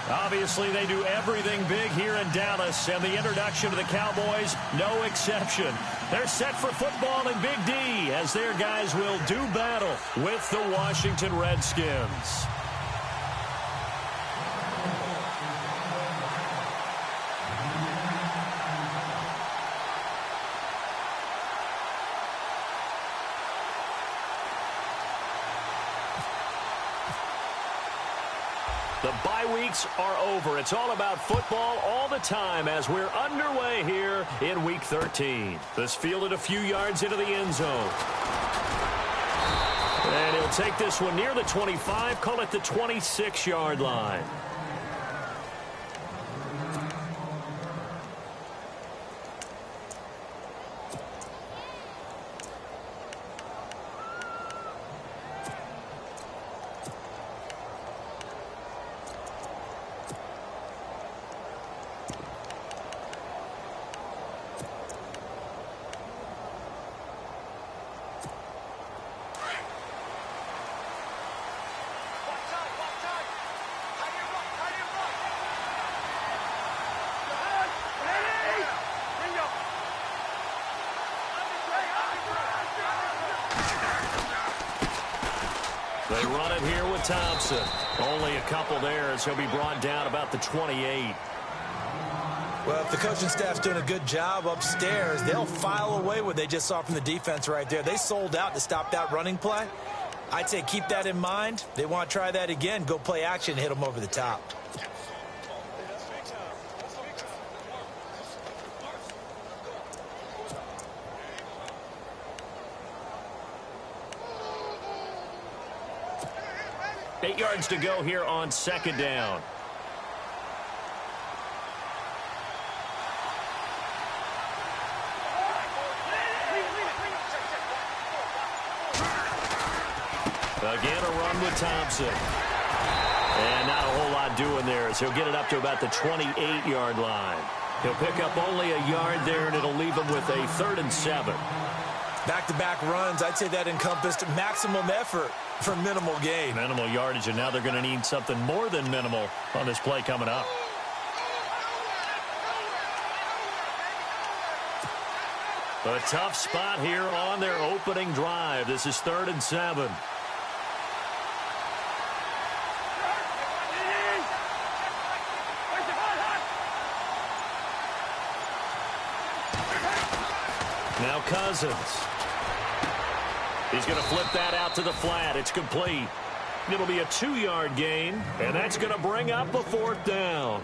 Obviously, they do everything big here in Dallas, and the introduction to the Cowboys, no exception. They're set for football in Big D as their guys will do battle with the Washington Redskins. The bye weeks are over. It's all about football all the time as we're underway here in Week 13. This fielded a few yards into the end zone. And he'll take this one near the 25, call it the 26-yard line. They run it here with Thompson. Only a couple there as he'll be brought down about the 28. Well, if the coaching staff's doing a good job upstairs, they'll file away what they just saw from the defense right there. They sold out to stop that running play. I'd say keep that in mind. They want to try that again. Go play action, hit them over the top. Eight yards to go here on second down. Again, a run with Thompson. And not a whole lot doing there as he'll get it up to about the 28-yard line. He'll pick up only a yard there, and it'll leave him with a 3rd and 7. Back-to-back runs, I'd say that encompassed maximum effort for minimal gain. Minimal yardage, and now they're going to need something more than minimal on this play coming up. A tough spot here on their opening drive. This is 3rd and 7. Now Cousins. He's going to flip that out to the flat. It's complete. It'll be a 2-yard gain, and that's going to bring up a 4th down.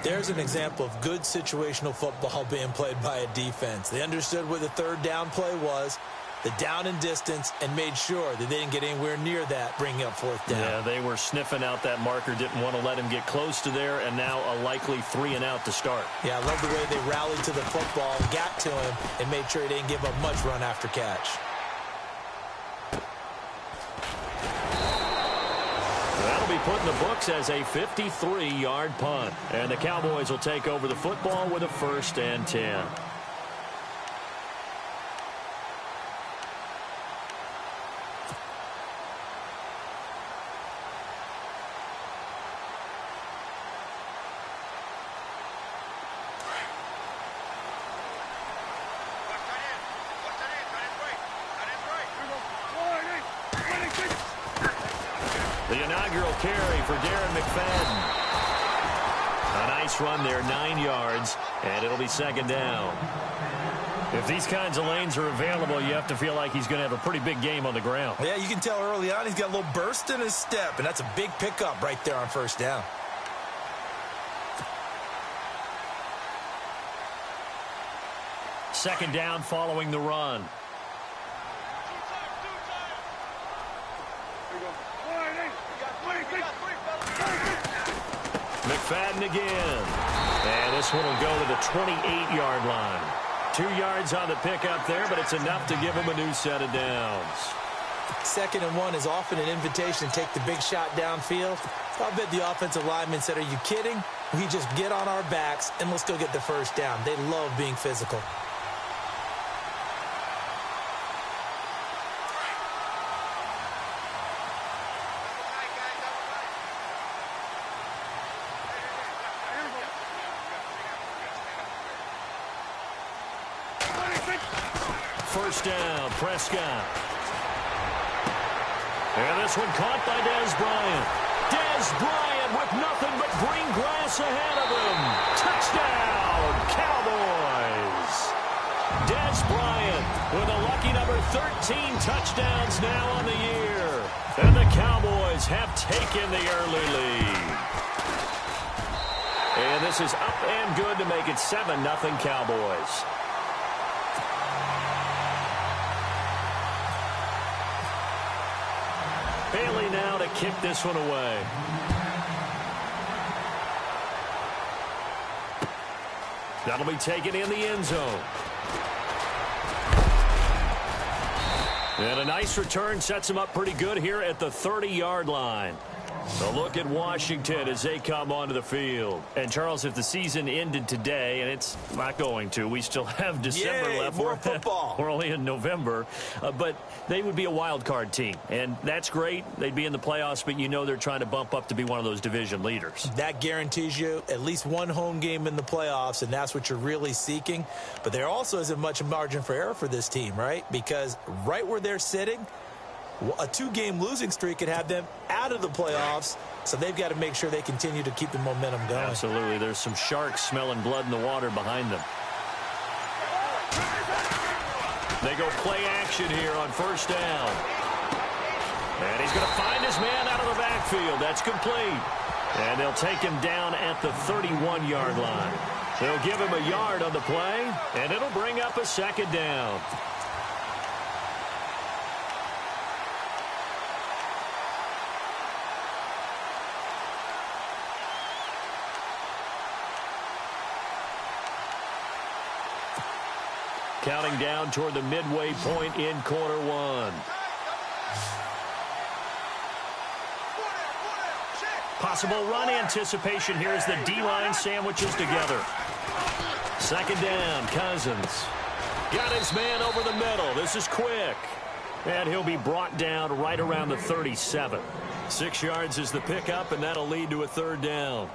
There's an example of good situational football being played by a defense. They understood what the 3rd down play was, the down and distance, and made sure that they didn't get anywhere near that, bringing up 4th down. Yeah, they were sniffing out that marker, didn't want to let him get close to there, and now a likely 3-and-out to start. Yeah, I love the way they rallied to the football, got to him, and made sure he didn't give up much run after catch. That'll be put in the books as a 53-yard punt. And the Cowboys will take over the football with a 1st and 10. The inaugural carry for Darren McFadden. A nice run there, 9 yards, and it'll be 2nd down. If these kinds of lanes are available, you have to feel like he's going to have a pretty big game on the ground. Yeah, you can tell early on he's got a little burst in his step, and that's a big pickup right there on 1st down. Second down following the run. McFadden again. And this one will go to the 28-yard line. 2 yards on the pickup there, but it's enough to give him a new set of downs. 2nd and 1 is often an invitation to take the big shot downfield. I bet the offensive lineman said, are you kidding? We just get on our backs and let's go get the 1st down. They love being physical. first down. Prescott. And this one caught by Dez Bryant. Dez Bryant with nothing but green grass ahead of him. Touchdown, Cowboys. Dez Bryant with a lucky number 13 touchdowns now on the year. And the Cowboys have taken the early lead. And this is up and good to make it 7-0 Cowboys. Bailey now to kick this one away. That'll be taken in the end zone. And a nice return sets him up pretty good here at the 30-yard line. A look at Washington as they come onto the field. And, Charles, if the season ended today, and it's not going to, we still have December left. More football. We're only in November. But they would be a wild card team. And that's great. They'd be in the playoffs, but you know they're trying to bump up to be one of those division leaders. That guarantees you at least one home game in the playoffs, and that's what you're really seeking. But there also isn't much margin for error for this team, right? Because right where they're sitting, a 2-game losing streak could have them out of the playoffs, so they've got to make sure they continue to keep the momentum going. Absolutely. There's some sharks smelling blood in the water behind them. They go play action here on first down. And he's going to find his man out of the backfield. That's complete. And they'll take him down at the 31-yard line. They'll give him a yard on the play, and it'll bring up a second down. Counting down toward the midway point in quarter one. Possible run anticipation here as the D-line sandwiches together. Second down, Cousins. Got his man over the middle. This is quick. And he'll be brought down right around the 37. 6 yards is the pickup, and that'll lead to a third down.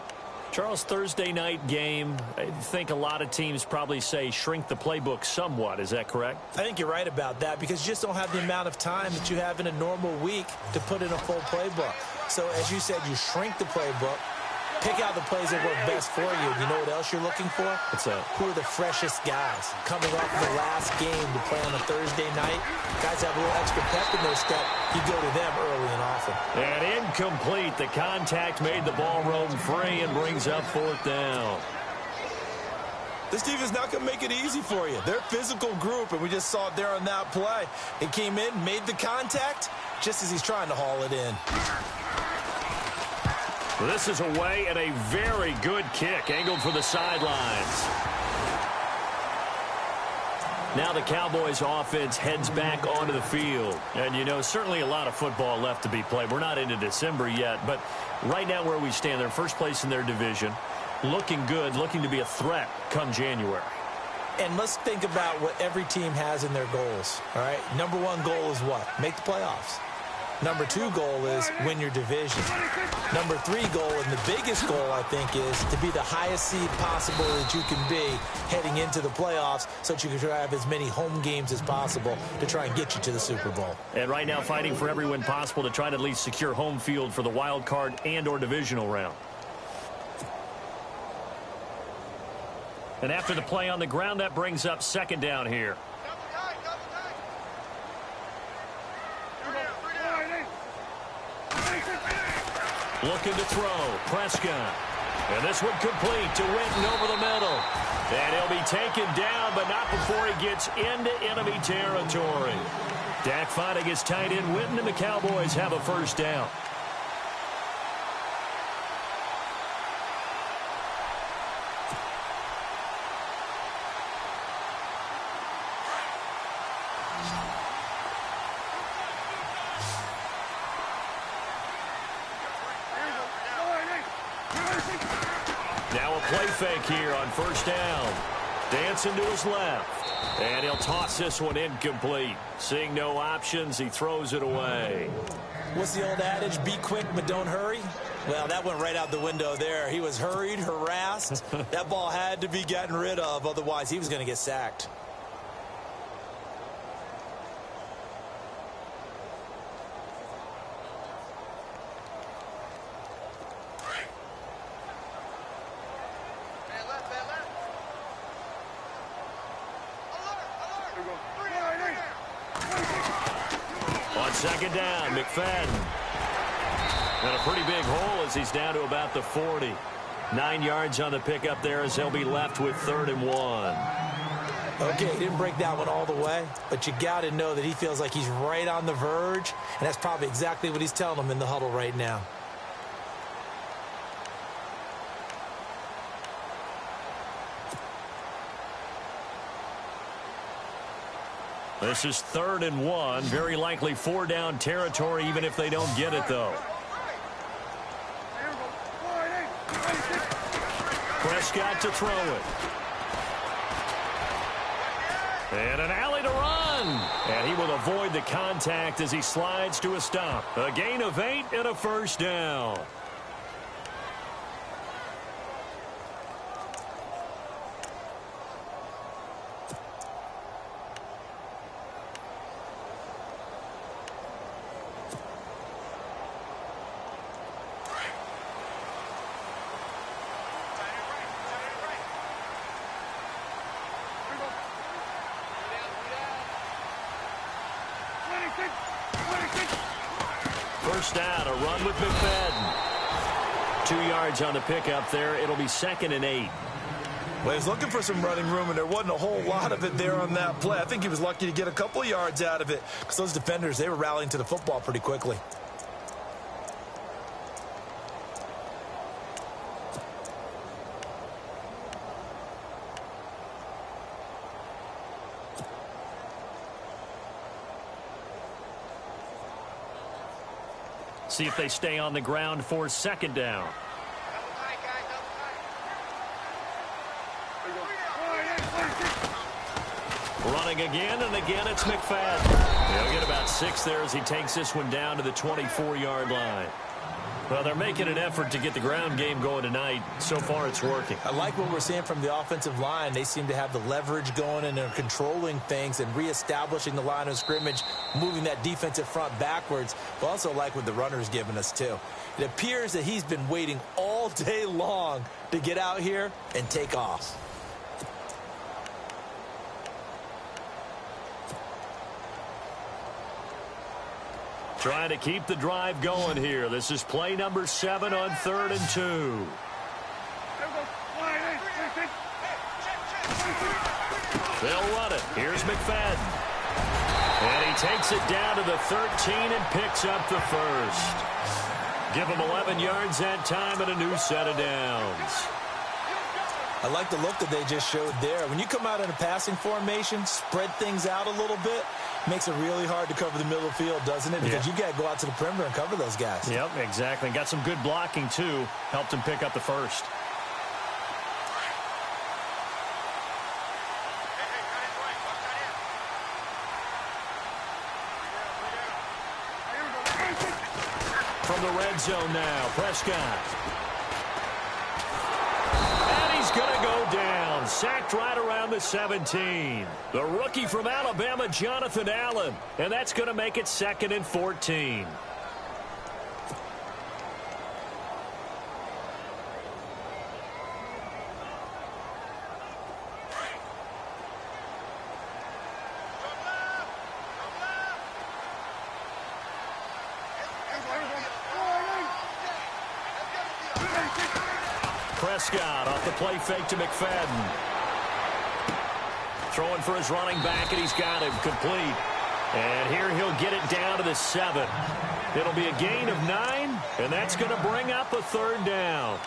Charles, Thursday night game, I think a lot of teams probably say shrink the playbook somewhat. Is that correct? I think you're right about that because you just don't have the amount of time that you have in a normal week to put in a full playbook. So, as you said, you shrink the playbook, pick out the plays that work best for you. You know what else you're looking for? What's that? Who are the freshest guys coming off the last game to play on a Thursday night? Guys have a little extra pep in their step. You go to them early and often. And incomplete. The contact made the ball roam free and brings up fourth down. This defense not going to make it easy for you. They're a physical group, and we just saw it there on that play. It came in, made the contact, just as he's trying to haul it in. This is away and a very good kick, angled for the sidelines. Now the Cowboys offense heads back onto the field. And, you know, certainly a lot of football left to be played. We're not into December yet, but right now where we stand, they're first place in their division. Looking good, looking to be a threat come January. And let's think about what every team has in their goals, all right? Number one goal is what? Make the playoffs. Number two goal is win your division. Number three goal, and the biggest goal, I think, is to be the highest seed possible that you can be heading into the playoffs so that you can try to have as many home games as possible to try and get you to the Super Bowl. And right now fighting for every win possible to try to at least secure home field for the wild card and or divisional round. And after the play on the ground, that brings up second down here. Looking to throw, Prescott. And this one complete to Witten over the middle. And he'll be taken down, but not before he gets into enemy territory. Dak fighting his tight end Witten, and the Cowboys have a first down. Now a play fake here on first down. Dancing to his left. And he'll toss this one incomplete. Seeing no options, he throws it away. What's the old adage? Be quick, but don't hurry. Well, that went right out the window there. He was hurried, harassed. That ball had to be gotten rid of. Otherwise, he was going to get sacked. second down, McFadden. And a pretty big hole as he's down to about the 40. 9 yards on the pickup there as they'll be left with 3rd and 1. Okay, he didn't break that one all the way, but you got to know that he feels like he's right on the verge, and that's probably exactly what he's telling them in the huddle right now. This is 3rd and 1. Very likely 4-down territory, even if they don't get it, though. Prescott to throw it. And an alley to run. And he will avoid the contact as he slides to a stop. A gain of 8 and a 1st down. First down, a run with McFadden. 2 yards on the pickup there. It'll be 2nd and 8. Well, he was looking for some running room, and there wasn't a whole lot of it there on that play. I think he was lucky to get a couple of yards out of it because those defenders, they were rallying to the football pretty quickly. See if they stay on the ground for 2nd down. Running again, and again it's McFadden. He'll get about 6 there as he takes this one down to the 24-yard line. Well, they're making an effort to get the ground game going tonight. So far, it's working. I like what we're seeing from the offensive line. They seem to have the leverage going, and they're controlling things and reestablishing the line of scrimmage, moving that defensive front backwards. But also like what the runner's giving us, too. It appears that he's been waiting all day long to get out here and take off. Trying to keep the drive going here. This is play number 7 on 3rd and 2. They'll run it. Here's McFadden. And he takes it down to the 13 and picks up the first. Give him 11 yards that time and a new set of downs. I like the look that they just showed there. When you come out in a passing formation, spread things out a little bit, makes it really hard to cover the middle of the field, doesn't it? Because you got to go out to the perimeter and cover those guys. Yep, exactly. Got some good blocking, too. Helped him pick up the first. From the red zone now, Prescott. Going to go down. Sacked right around the 17. The rookie from Alabama, Jonathan Allen. And that's going to make it 2nd and 14. Prescott off the play fake to McFadden. Throwing for his running back, and he's got him complete. And here he'll get it down to the 7. It'll be a gain of 9, and that's going to bring up a 3rd down.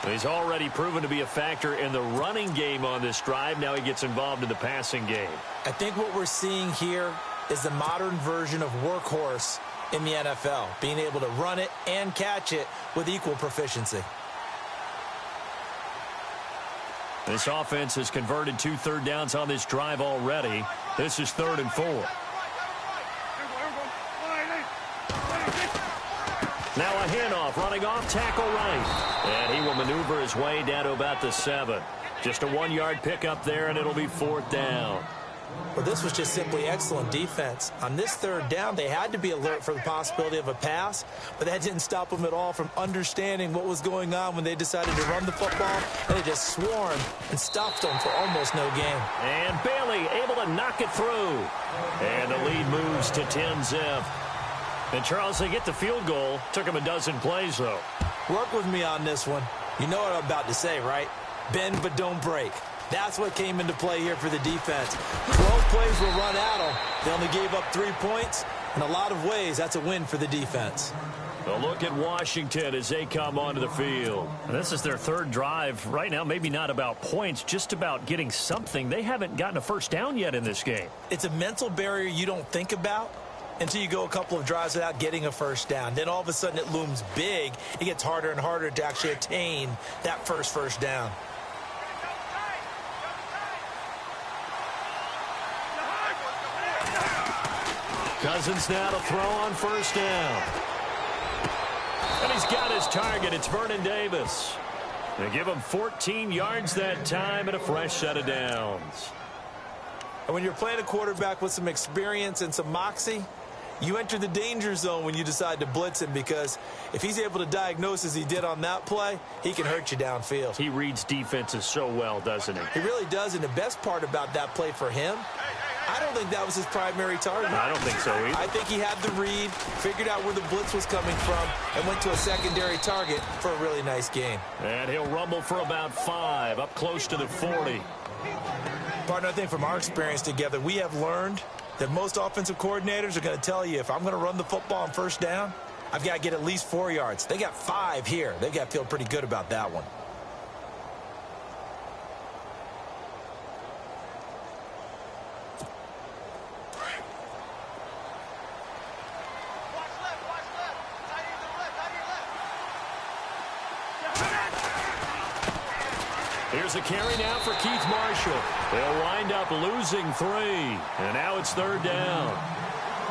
He's already proven to be a factor in the running game on this drive. Now he gets involved in the passing game. I think what we're seeing here is the modern version of workhorse in the NFL, being able to run it and catch it with equal proficiency. This offense has converted 2 third downs on this drive already. This is 3rd and 4. Now a handoff, running off tackle right. And he will maneuver his way down to about the 7. Just a 1-yard pickup there, and it'll be 4th down. Well, this was just simply excellent defense. On this 3rd down, they had to be alert for the possibility of a pass, but that didn't stop them at all from understanding what was going on when they decided to run the football, and they just swarmed and stopped them for almost no gain. And Bailey able to knock it through. And the lead moves to 10-zip. And, Charles, they get the field goal. Took them a dozen plays, though. Work with me on this one. You know what I'm about to say, right? Bend but don't break. That's what came into play here for the defense. 12 plays were run at them. They only gave up 3 points. In a lot of ways, that's a win for the defense. A look at Washington as they come onto the field. This is their third drive. Right now, maybe not about points, just about getting something. They haven't gotten a first down yet in this game. It's a mental barrier you don't think about until you go a couple of drives without getting a first down. Then all of a sudden it looms big. It gets harder and harder to actually attain that first down. Cousins now to throw on first down. And he's got his target. It's Vernon Davis. They give him 14 yards that time and a fresh set of downs. And when you're playing a quarterback with some experience and some moxie, you enter the danger zone when you decide to blitz him, because if he's able to diagnose as he did on that play, he can hurt you downfield. He reads defenses so well, doesn't he? He really does, and the best part about that play for him, I don't think that was his primary target. I don't think so either. I think he had the read, figured out where the blitz was coming from, and went to a secondary target for a really nice gain. And he'll rumble for about 5, up close to the 40. Partner, I think from our experience together, we have learned that most offensive coordinators are going to tell you, if I'm going to run the football on first down, I've got to get at least 4 yards. They got 5 here. They've got to feel pretty good about that one. Here's a carry now for Keith Marshall. They'll wind up losing 3. And now it's third down.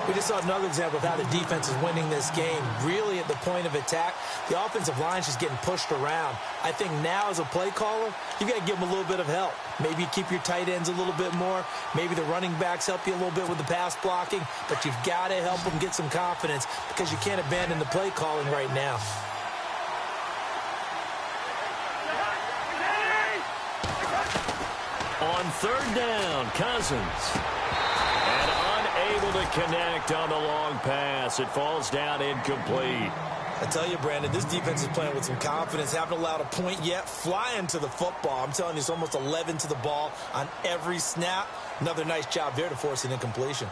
We just saw another example of how the defense is winning this game. Really at the point of attack, the offensive line's just getting pushed around. I think now as a play caller, you've got to give them a little bit of help. Maybe keep your tight ends a little bit more. Maybe the running backs help you a little bit with the pass blocking. But you've got to help them get some confidence, because you can't abandon the play calling right now. On third down, Cousins. And unable to connect on the long pass. It falls down incomplete. I tell you, Brandon, this defense is playing with some confidence. Haven't allowed a point yet. Flying to the football. I'm telling you, it's almost 11 to the ball on every snap. Another nice job there to force an incompletion.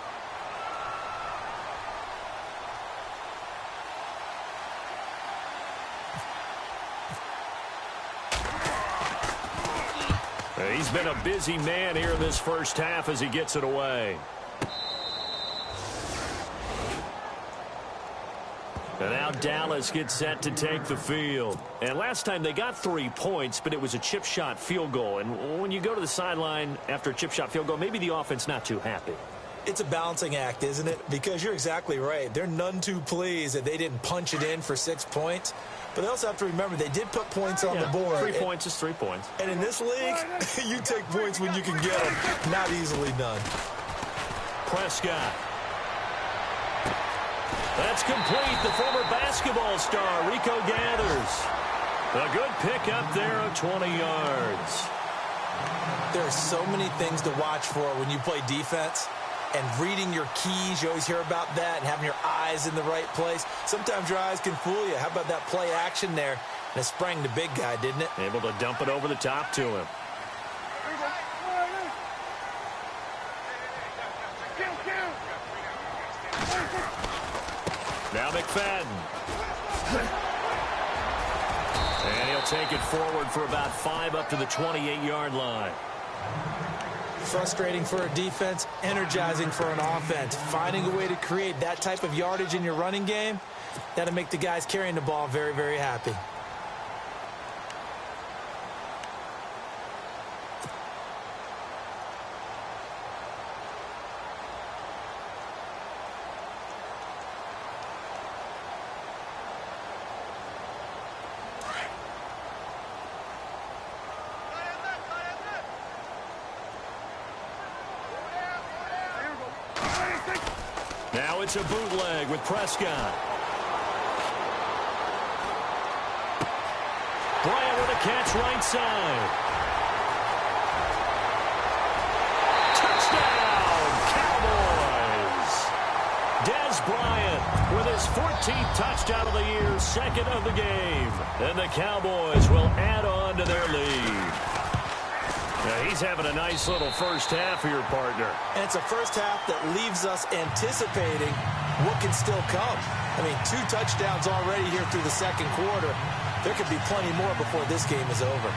He's been a busy man here in this first half as he gets it away. And now Dallas gets set to take the field. And last time they got 3 points, but it was a chip shot field goal. And when you go to the sideline after a chip shot field goal, maybe the offense not too happy. It's a balancing act, isn't it? Because you're exactly right. They're none too pleased that they didn't punch it in for 6 points. But they also have to remember they did put points on the board. 3 points is 3 points. And in this league, you take points when you can get them. Not easily done. Prescott. That's complete. The former basketball star, Rico Gathers. A good pickup there of 20 yards. There are so many things to watch for when you play defense. And reading your keys, you always hear about that, and having your eyes in the right place. Sometimes your eyes can fool you. How about that play action there? And it sprang the big guy, didn't it? Able to dump it over the top to him. Now McFadden. And he'll take it forward for about 5 up to the 28-yard line. Frustrating for a defense, energizing for an offense. Finding a way to create that type of yardage in your running game, that'll make the guys carrying the ball very, very happy. Now it's a bootleg with Prescott. Bryant with a catch right side. Touchdown, Cowboys. Dez Bryant with his 14th touchdown of the year, second of the game. And the Cowboys will add on to their lead. Now, he's having a nice little first half for your partner. And it's a first half that leaves us anticipating what can still come. I mean, 2 touchdowns already here through the second quarter. There could be plenty more before this game is over.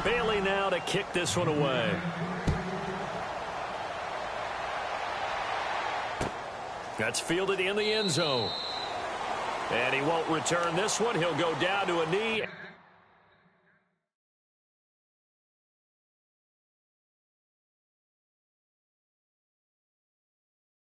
Bailey now to kick this one away. That's fielded in the end zone. And he won't return this one. He'll go down to a knee.